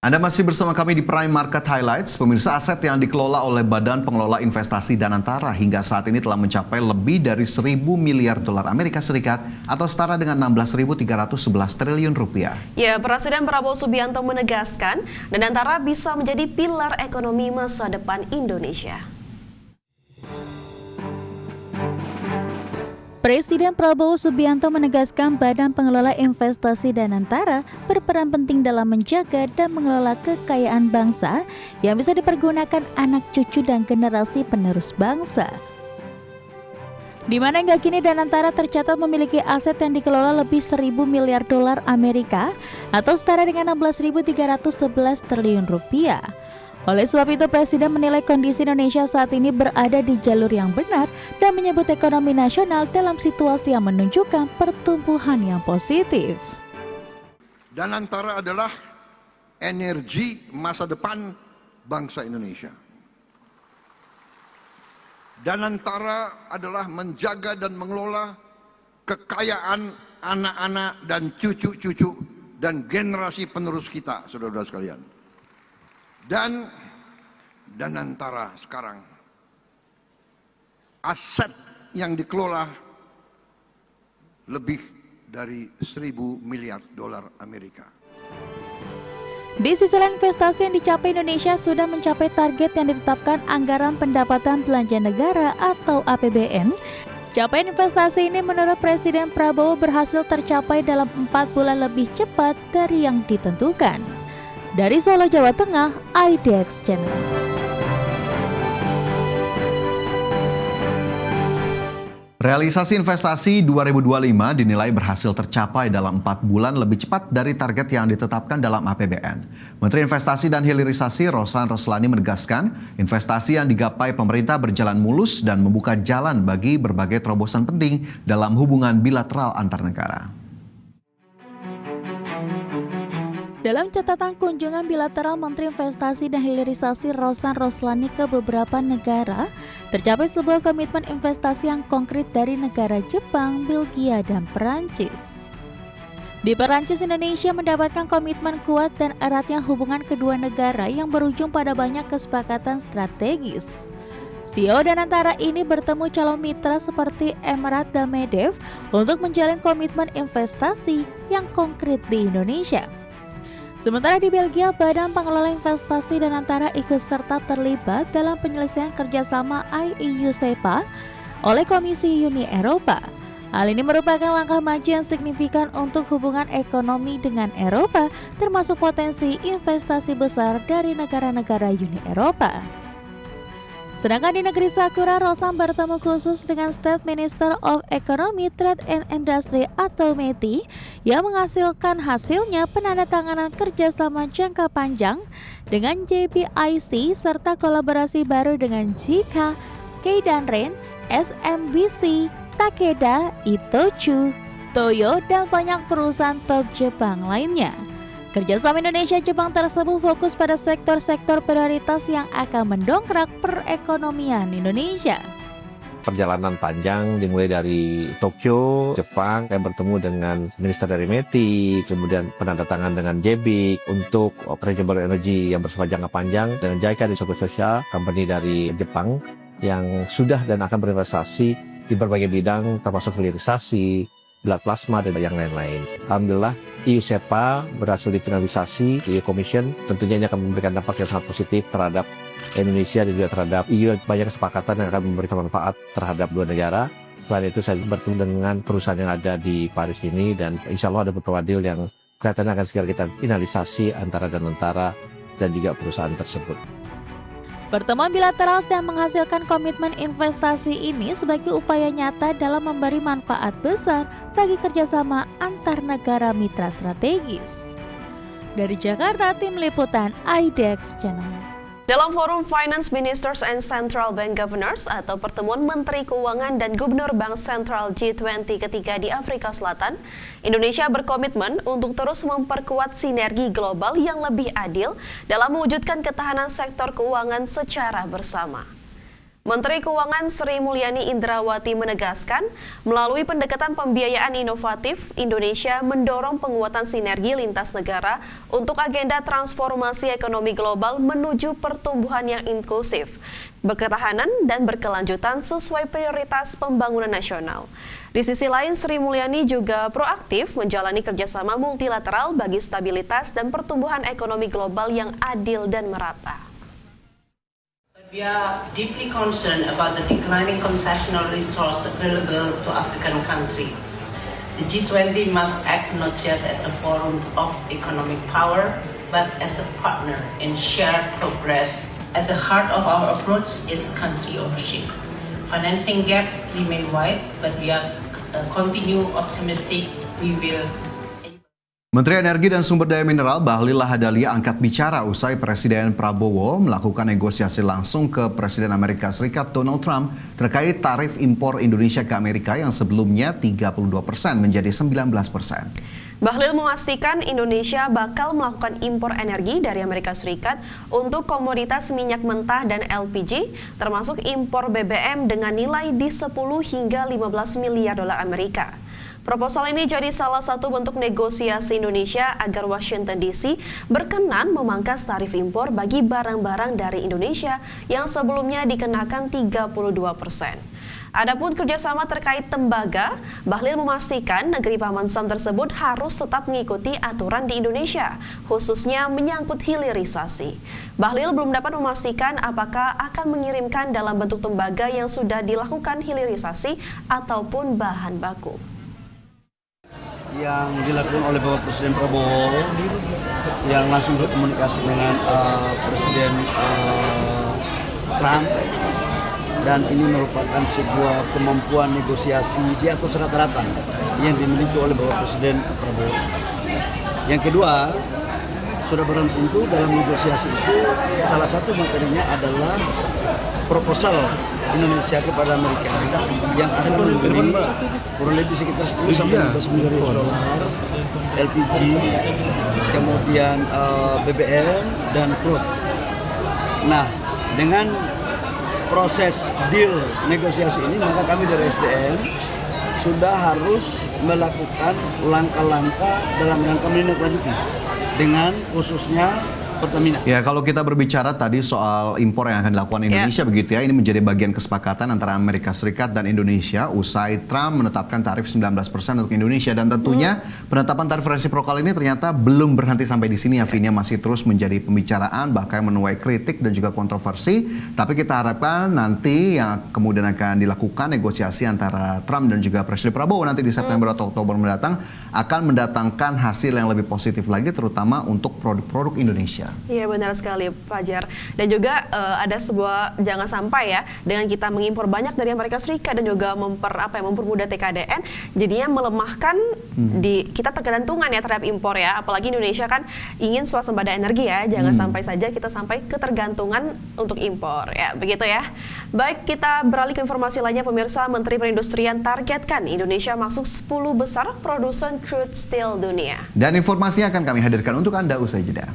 Anda masih bersama kami di Prime Market Highlights. Pemirsa, aset yang dikelola oleh Badan Pengelola Investasi Danantara hingga saat ini telah mencapai lebih dari 1.000 miliar dolar Amerika Serikat atau setara dengan 16.311 triliun rupiah. Ya, Presiden Prabowo Subianto menegaskan Danantara bisa menjadi pilar ekonomi masa depan Indonesia. Presiden Prabowo Subianto menegaskan Badan Pengelola Investasi Danantara berperan penting dalam menjaga dan mengelola kekayaan bangsa yang bisa dipergunakan anak cucu dan generasi penerus bangsa. Di mana hingga kini Danantara tercatat memiliki aset yang dikelola lebih 1.000 miliar dolar Amerika atau setara dengan 16.311 triliun rupiah. Oleh sebab itu, Presiden menilai kondisi Indonesia saat ini berada di jalur yang benar dan menyebut ekonomi nasional dalam situasi yang menunjukkan pertumbuhan yang positif. Danantara adalah energi masa depan bangsa Indonesia. Danantara adalah menjaga dan mengelola kekayaan anak-anak dan cucu-cucu dan generasi penerus kita, saudara-saudara sekalian. Dan Danantara sekarang aset yang dikelola lebih dari 1.000 miliar dolar Amerika. Di sisi lain, investasi yang dicapai Indonesia sudah mencapai target yang ditetapkan Anggaran Pendapatan Belanja Negara atau APBN. Capaian investasi ini menurut Presiden Prabowo berhasil tercapai dalam 4 bulan lebih cepat dari yang ditentukan. Dari Solo, Jawa Tengah, IDX Channel. Realisasi investasi 2025 dinilai berhasil tercapai dalam 4 bulan lebih cepat dari target yang ditetapkan dalam APBN. Menteri Investasi dan Hilirisasi Rosan Roslani menegaskan investasi yang digapai pemerintah berjalan mulus dan membuka jalan bagi berbagai terobosan penting dalam hubungan bilateral antar negara. Dalam catatan kunjungan bilateral Menteri Investasi dan Hilirisasi Rosan Roslani ke beberapa negara, tercapai sebuah komitmen investasi yang konkret dari negara Jepang, Belgia, dan Perancis. Di Perancis, Indonesia mendapatkan komitmen kuat dan eratnya hubungan kedua negara yang berujung pada banyak kesepakatan strategis. CEO Danantara ini bertemu calon mitra seperti Emirat dan Medef untuk menjalin komitmen investasi yang konkret di Indonesia. Sementara di Belgia, Badan Pengelola Investasi Danantara ikut serta terlibat dalam penyelesaian kerjasama IEU-SEPA oleh Komisi Uni Eropa. Hal ini merupakan langkah maju yang signifikan untuk hubungan ekonomi dengan Eropa, termasuk potensi investasi besar dari negara-negara Uni Eropa. Sedangkan di negeri Sakura, Rosan bertemu khusus dengan State Minister of Economy, Trade and Industry atau METI yang menghasilkan hasilnya penandatanganan kerjasama jangka panjang dengan JBIC serta kolaborasi baru dengan JICA, Keidanren, SMBC, Takeda, Itochu, Toyo, dan banyak perusahaan top Jepang lainnya. Kerjasama Indonesia-Jepang tersebut fokus pada sektor-sektor prioritas yang akan mendongkrak perekonomian Indonesia. Perjalanan panjang dimulai dari Tokyo, Jepang, saya bertemu dengan Minister dari METI, kemudian penandatangan dengan JBIC untuk renewable energy yang bersifat jangka panjang, dengan JICA di Social Company dari Jepang yang sudah dan akan berinvestasi di berbagai bidang termasuk hilirisasi, blood plasma, dan yang lain-lain. Alhamdulillah, EU-SEPA berhasil difinalisasi, EU Commission tentunya ini akan memberikan dampak yang sangat positif terhadap Indonesia dan juga terhadap EU. Banyak kesepakatan yang akan memberikan manfaat terhadap dua negara. Selain itu, saya bertemu dengan perusahaan yang ada di Paris ini dan insya Allah ada beberapa deal yang kelihatannya akan segera kita finalisasi antara Danantara dan juga perusahaan tersebut. Pertemuan bilateral dan menghasilkan komitmen investasi ini sebagai upaya nyata dalam memberi manfaat besar bagi kerjasama antar negara mitra strategis. Dari Jakarta, Tim Liputan IDX Channel. Dalam forum Finance Ministers and Central Bank Governors atau pertemuan Menteri Keuangan dan Gubernur Bank Sentral G20 ketiga di Afrika Selatan, Indonesia berkomitmen untuk terus memperkuat sinergi global yang lebih adil dalam mewujudkan ketahanan sektor keuangan secara bersama. Menteri Keuangan Sri Mulyani Indrawati menegaskan, melalui pendekatan pembiayaan inovatif, Indonesia mendorong penguatan sinergi lintas negara untuk agenda transformasi ekonomi global menuju pertumbuhan yang inklusif, berketahanan dan berkelanjutan sesuai prioritas pembangunan nasional. Di sisi lain, Sri Mulyani juga proaktif menjalani kerjasama multilateral bagi stabilitas dan pertumbuhan ekonomi global yang adil dan merata. We are deeply concerned about the declining concessional resource available to African countries. The G20 must act not just as a forum of economic power, but as a partner in shared progress. At the heart of our approach is country ownership. Financing gap remain wide, but we are continue optimistic we will. Menteri Energi dan Sumber Daya Mineral Bahlil Lahadalia angkat bicara usai Presiden Prabowo melakukan negosiasi langsung ke Presiden Amerika Serikat Donald Trump terkait tarif impor Indonesia ke Amerika yang sebelumnya 32% menjadi 19%. Bahlil memastikan Indonesia bakal melakukan impor energi dari Amerika Serikat untuk komoditas minyak mentah dan LPG, termasuk impor BBM dengan nilai di 10 hingga 15 miliar dolar Amerika. Proposal ini jadi salah satu bentuk negosiasi Indonesia agar Washington DC berkenan memangkas tarif impor bagi barang-barang dari Indonesia yang sebelumnya dikenakan 32%. Adapun kerjasama terkait tembaga, Bahlil memastikan negeri Paman Sam tersebut harus tetap mengikuti aturan di Indonesia, khususnya menyangkut hilirisasi. Bahlil belum dapat memastikan apakah akan mengirimkan dalam bentuk tembaga yang sudah dilakukan hilirisasi ataupun bahan baku. Yang dilakukan oleh Bapak Presiden Prabowo yang langsung berkomunikasi dengan Presiden Trump, dan ini merupakan sebuah kemampuan negosiasi di atas rata-rata yang dimiliki oleh Bapak Presiden Prabowo. Yang kedua, sudah barang tentu dalam negosiasi itu salah satu materinya adalah proposal Indonesia kepada Amerika yang akan membeli kurang lebih sekitar 10 sampai 15 miliar dolar LPG, kemudian BBM dan crude. Nah, dengan proses deal negosiasi ini maka kami dari SDM sudah harus melakukan langkah-langkah dalam rangka menindaklanjuti dengan khususnya Pertamina. Ya, kalau kita berbicara tadi soal impor yang akan dilakukan Indonesia begitu ya, ini menjadi bagian kesepakatan antara Amerika Serikat dan Indonesia usai Trump menetapkan tarif 19% untuk Indonesia, dan tentunya penetapan tarif resiprokal ini ternyata belum berhenti sampai di sini ya, Vin, masih terus menjadi pembicaraan bahkan menuai kritik dan juga kontroversi. Tapi kita harapkan nanti yang kemudian akan dilakukan negosiasi antara Trump dan juga Presiden Prabowo nanti di September atau Oktober mendatang akan mendatangkan hasil yang lebih positif lagi, terutama untuk produk-produk Indonesia. Iya, benar sekali, Fajar. Dan juga ada sebuah, jangan sampai ya dengan kita mengimpor banyak dari Amerika Serikat dan juga mempermudah TKDN, jadinya melemahkan kita tergantungan ya terhadap impor ya. Apalagi Indonesia kan ingin swasembada energi ya, jangan sampai saja kita sampai ketergantungan untuk impor ya, begitu ya. Baik, kita beralih ke informasi lainnya, pemirsa. Menteri Perindustrian targetkan Indonesia masuk 10 besar produsen crude steel dunia. Dan informasinya akan kami hadirkan untuk Anda usai jeda.